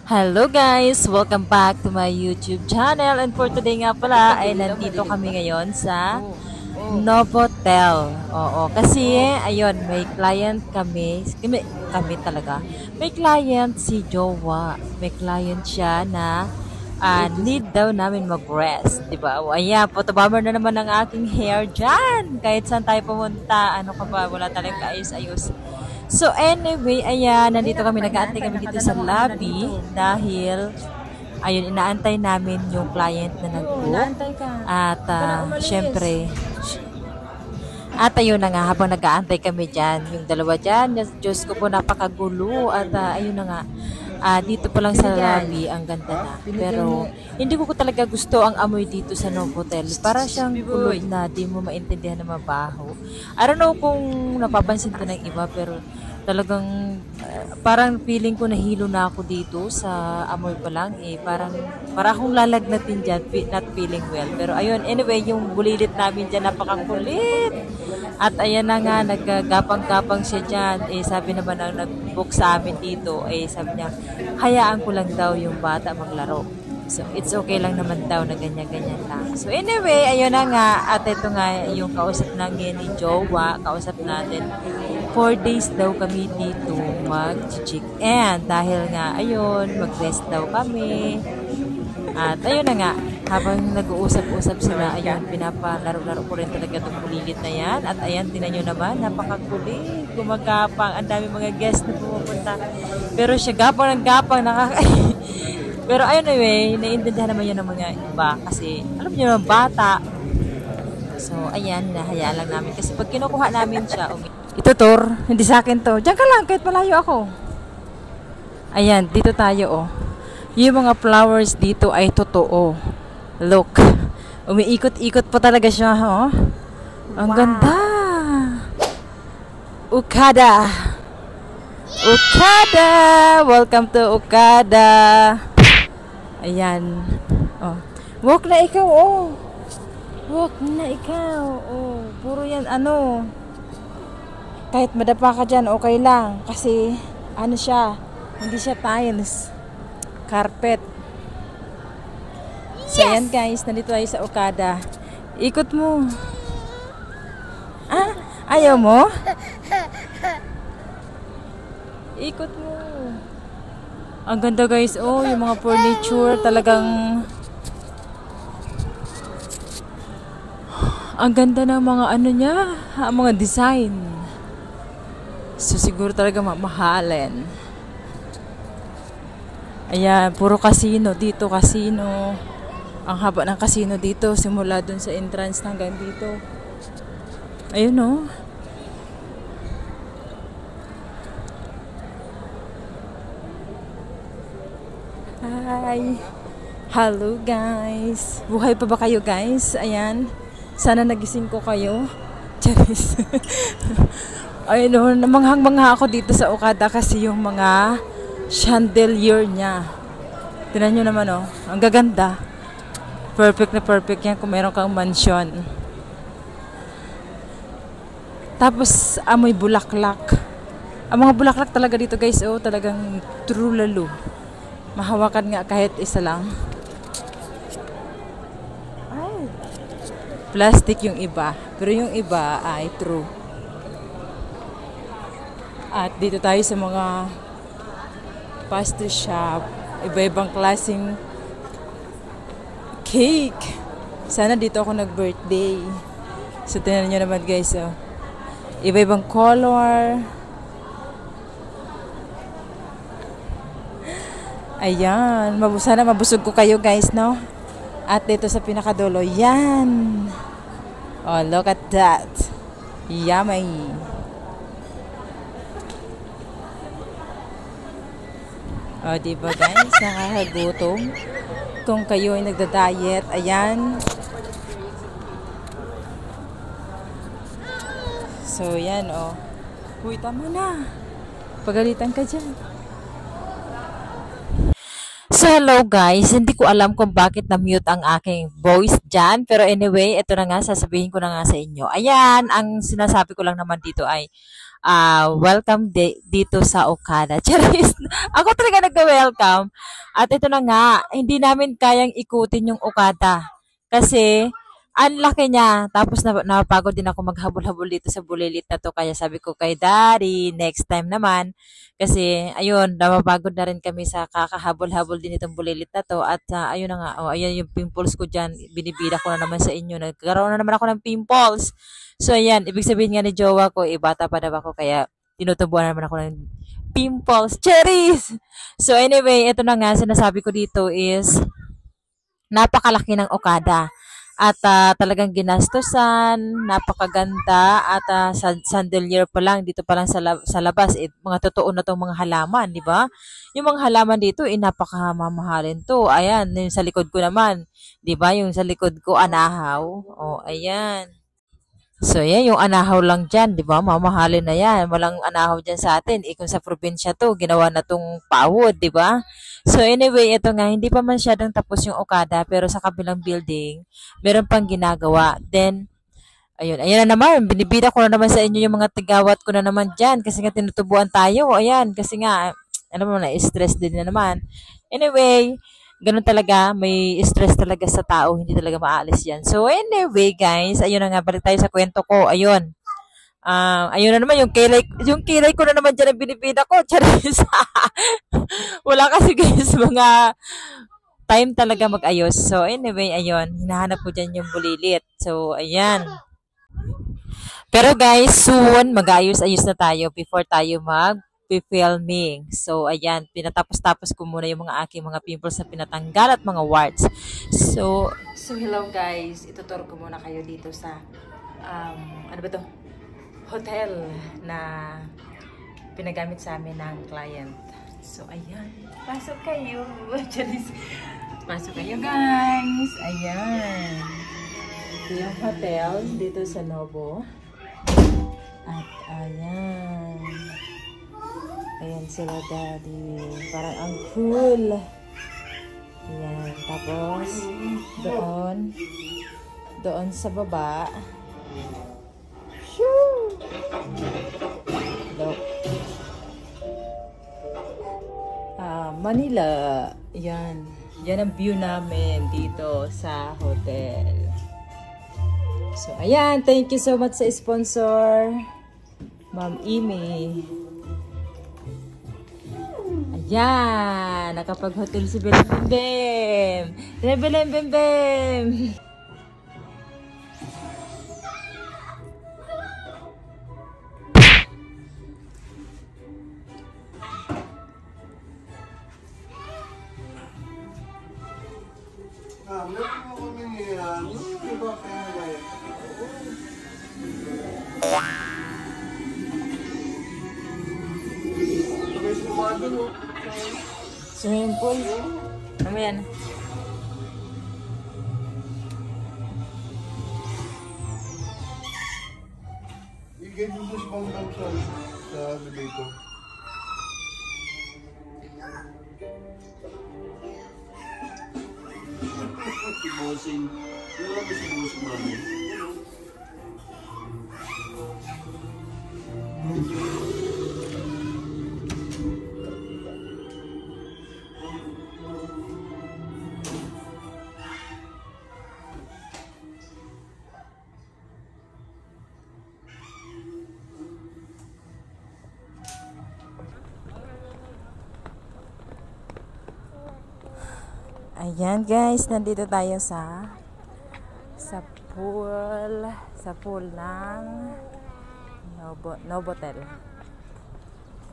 Hello guys! Welcome back to my YouTube channel and for today nga pala ay nandito kami ngayon sa Novotel. Oo, kasi ayun, may client kami talaga. May client si Jowa. May client siya na need daw namin mag-rest, di ba? O ayan, photobomber na naman ang aking hair dyan. Kahit saan tayo pumunta, ano ka ba, wala talagang kaayos-ayos. So anyway, ayan, nandito kami, nag-aantay kami dito sa lobby dahil ayun, inaantay namin yung client na nag-book. At syempre, at ayun na nga, habang nag-aantay kami dyan, yung dalawa dyan, Diyos ko po, napakagulo. At ayun na nga, dito po lang sa lobby, ang ganda na. Pero hindi ko talaga gusto ang amoy dito sa Novotel. Para siyang kulog na di mo maintindihan na mabaho. I don't know kung napapansin to ng iba, pero talagang parang feeling ko nahilo na ako dito sa amoy pa lang. Para akong lalagnatin dyan, not feeling well. Pero ayun, anyway, yung bulilit namin dyan, napakakulit. At ayan na nga, naggagapang-gapang siya dyan. Sabi naman ang nag-book sa amin dito, sabi niya, hayaan ko lang daw yung bata maglaro. So, it's okay lang naman daw na ganyan-ganyan lang. So, anyway, ayun na nga. At ito nga yung kausap namin ni Jowa. Kausap natin. 4 days daw kami dito mag-check-in. Dahil nga, ayun, mag-rest daw kami. At ayun na nga, habang nag-uusap-usap sila, ayun, pinapalaro-laro ko rin talaga itong bulilit na yan. At ayan, tinan nyo naman, napakakulit, gumagapang, ang dami mga guests na pumupunta. Pero siya gapang ng gapang, Pero ayun naiintindihan naman yun ng mga iba kasi alam niyo naman bata. So ayan, hinahayaan lang namin kasi pag kinukuha namin siya, ito Tor, hindi sa akin to. Diyan ka lang kahit malayo ako. Ayan, dito tayo Yung mga flowers dito ay totoo. Look. Umiikot-ikot pa talaga siya, Ang ganda. Okada. Okada! Welcome to Okada. Ayan. Walk na ikaw, Walk na ikaw, Puro yan, kahit madapa ka dyan, okay lang. Kasi, siya, hindi siya tiles. Carpet. So, ayan guys, nandito tayo sa Okada. Ikot mo. Ayaw mo? Ikot mo. Ang ganda guys, yung mga furniture talagang ang ganda ng mga niya, ang mga design. So siguro talaga mamahalin. Ayan, puro casino dito, casino. Ang haba ng casino dito, simula dun sa entrance hanggang dito. Ayun Hi! Hello guys! Buhay pa ba kayo guys? Ayan. Sana nagising ko kayo. Charis. Ayun, namanghang-mangha ako dito sa Okada kasi yung mga chandelier niya. Tingnan nyo naman ang gaganda. Perfect na perfect yan kung meron kang mansion. Tapos amoy bulaklak. Ang mga bulaklak talaga dito guys, talagang true lalo. Mahawakan nga kahit isa lang. Plastic yung iba, pero yung iba ay true. At dito tayo sa mga pastry shop, iba-ibang klaseng cake. Sana dito ako nag-birthday. So tingnan nyo naman guys, iba-ibang color. Ayan, sana mabusog ko kayo guys, no? At dito sa pinakadulo, yan. Look at that. Yummy. Diba guys, nakakagutom. Kung kayo ay nagda-diet, ayan. So, yan, Uy, tama na. Pagalitan ka dyan. So, hello guys. Hindi ko alam kung bakit na-mute ang aking voice dyan. Pero anyway, ito na nga, sasabihin ko na nga sa inyo. Ayan, ang sinasabi ko lang naman dito ay welcome dito sa Okada. Charis, ako talaga nagka-welcome. At ito na nga, hindi namin kayang ikutin yung Okada. Kasi, ang laki niya. Tapos napapagod din ako maghabol-habol dito sa bulilit na to. Kaya sabi ko kay Daddy, next time naman. Kasi, ayun, napapagod na rin kami sa kakahabol-habol din itong bulilit na to. At ayun na nga, ayun yung pimples ko dyan. Binibida ko na naman sa inyo. Nagkaroon na naman ako ng pimples. So, ayan, ibig sabihin nga ni jowa ko, bata pa daw ako. Kaya, tinutubuan naman ako ng pimples. Cherries! So, anyway, ito na nga, sinasabi ko dito is, napakalaki ng Okada. At talagang ginastosan, napakaganda at sandalier pa lang dito pa lang sa labas, mga totoo na tong mga halaman, di ba? Yung mga halaman dito napakamamahalin to. Ayan, yung sa likod ko naman, di ba? Yung sa likod ko anahaw. Oh, ayan. So, yan, yung anahaw lang dyan, di ba? Mamahalin na yan. Walang anahaw dyan sa atin. Kung sa probinsya to, ginawa na tong pawod, di ba? So, anyway, ito nga, hindi pa masyadong tapos yung Okada, pero sa kabilang building, meron pang ginagawa. Then, ayun, ayan na naman, binibida ko na naman sa inyo yung mga tigawat ko na naman dyan, kasi nga tinutubuan tayo, ayan, kasi nga, alam mo na, stress din na naman. Anyway, ganun talaga, may stress talaga sa tao, hindi talaga maalis yan. So, anyway, guys, ayun na nga, balik tayo sa kwento ko, ayun. Ayun na naman, yung kilay ko na naman dyan ang binibida ko, charis. Wala kasi guys, mga time talaga mag-ayos. So, anyway, ayun, hinahanap ko dyan yung bulilit. So, ayan. Pero guys, soon, mag-ayos-ayos na tayo before tayo mag-filming. So, ayan, pinatapos-tapos ko muna yung mga aking mga pimples na pinatanggal at mga warts. So hello guys, ituturo ko muna kayo dito sa, ano ba to? Hotel na pinagamit sa amin ng client. So, ayan. Pasok kayo. Pasok kayo, guys. Ayan. Ito yung hotel dito sa Novo. At, ayan. Ayan sila, Daddy. Parang ang cool. Ayan. Tapos, doon sa baba. Shoo! Look. Manila. Yan. Yan ang view namin dito sa hotel. So, ayan. Thank you so much sa sponsor, Ma'am Amy. Ayan. Nakapag-hotel si Belem Bem. Belem Bem Bem. Swimming pool. Mamaya na. Igay dito sa pang sa bibig ko. Si Bossing. Yung lang si Bossing mami. Ayan guys, nandito tayo sa pool ng Novotel.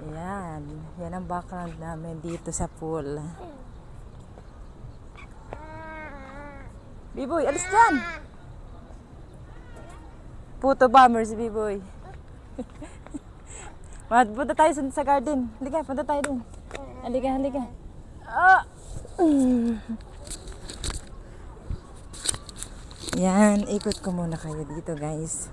Ayan, yan ang background namin dito sa pool. Biboy, alis dyan! Puto bomber si Biboy. Punta tayo sa garden. Halika, punta tayo dun. Halika. Yan, ikot ko muna kayo dito guys.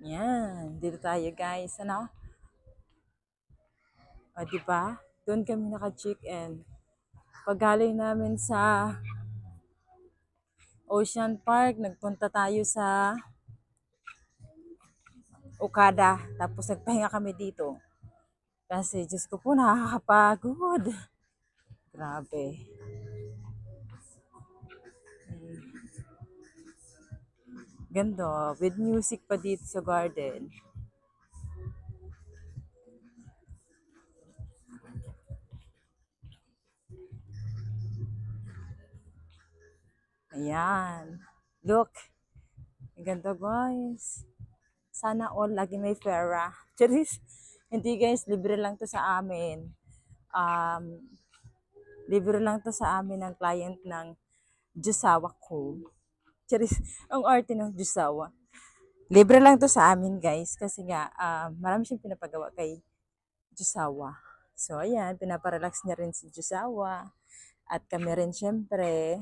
Yan, dito tayo guys. Ano? O, diba? Doon kami naka-check-in. Paggaling namin sa Ocean Park, nagpunta tayo sa Okada. Tapos nagpahinga kami dito. Kasi, Diyos ko po, nakakapagod. Grabe. Ganda. With music pa dito sa garden. Ayan. Look. Ang ganda guys. Sana all lagi may pera. Charis. Hindi guys, libre lang to sa amin. Libre lang to sa amin ng client ng Jusawa ko. Charis. Ang arte ng Jusawa. Libre lang to sa amin guys. Kasi nga, marami siyang pinapagawa kay Jusawa. So ayan, pinaparelax niya rin si Jusawa. At kami rin syempre.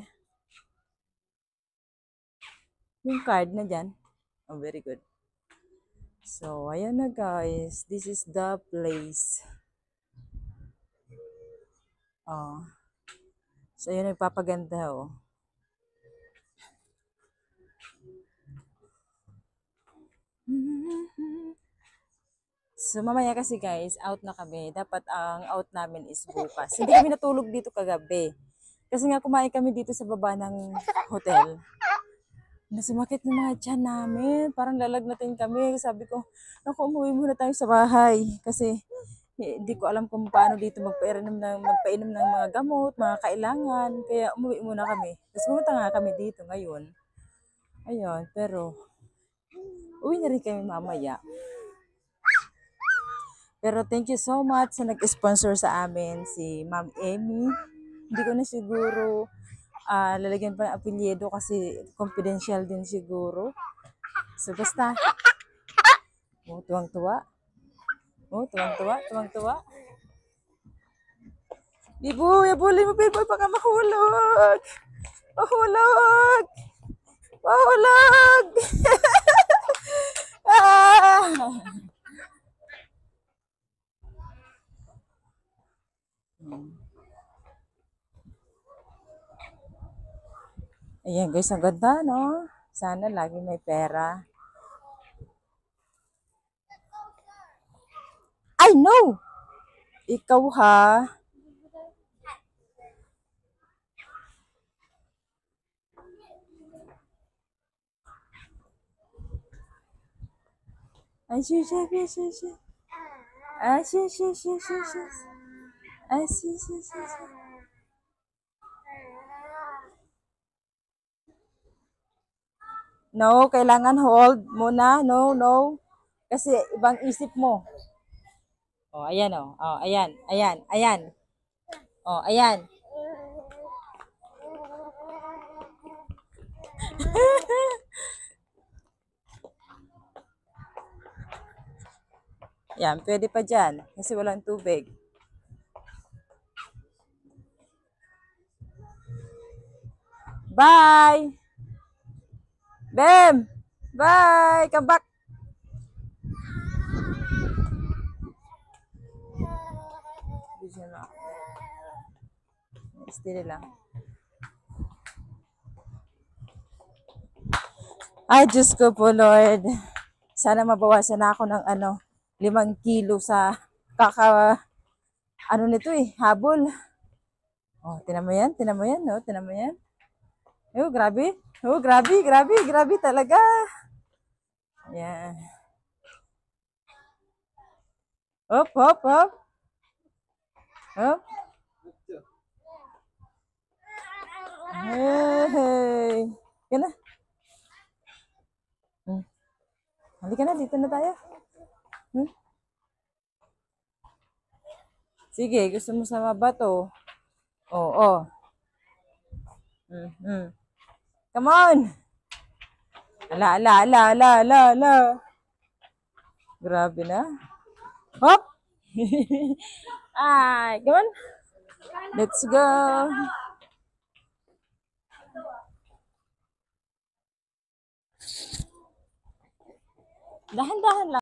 Yung card na dyan. Oh, very good. So, ayan na guys. This is the place. Oh. So, ayan nagpapaganda oh. So, mamaya kasi guys, out na kami. Dapat ang out namin is bukas. Hindi kami natulog dito kagabi. Kasi nga kumain kami dito sa baba ng hotel. Nasumakit ng mga tiyan namin. Parang lalagnatin kami. Sabi ko, naku, umuwi muna tayo sa bahay. Kasi hindi ko alam kung paano dito magpainom ng mga gamot, mga kailangan. Kaya umuwi muna kami. Tapos pumunta nga kami dito ngayon. Ayun, pero uwi na rin kami mamaya. Pero thank you so much sa nag-sponsor sa amin, si Ma'am Amy. Hindi ko na siguro lalagyan pa ng apelyido kasi confidential din siguro. So basta, tuwang-tuwa. Tuwang-tuwa. Bibo, yabulin mo, Bibo, baka mahulog. Mahulog! Ah! Ayan guys, ang ganda, no? Sana lagi may pera. Ay, no! Ikaw ha. Ay, sus. Ay, sus. Ay, sus. No, kailangan hold muna. No. Kasi ibang isip mo. Oh, ayan oh. Oh, ayan. Oh, ayan. Yan, pwede pa dyan. Kasi walang tubig. Bye! Bem! Bye! Come back! Steady lang. Ay, Diyos ko po, Lord. Sana mabawasan na ako ng 5 kilo sa nito habol. Oh, tinan mo yan, no? Tinan mo yan. Oh, grabe. Oh, grabe talaga. Yan. Hop. Hop. Hey. Yan na. Halika na, dito na tayo. Sige, gusto mo sa mabato? Oo. Come on! Ala. Grabe na. Hop! Ay, come on. Let's go. Dahan-dahan lang.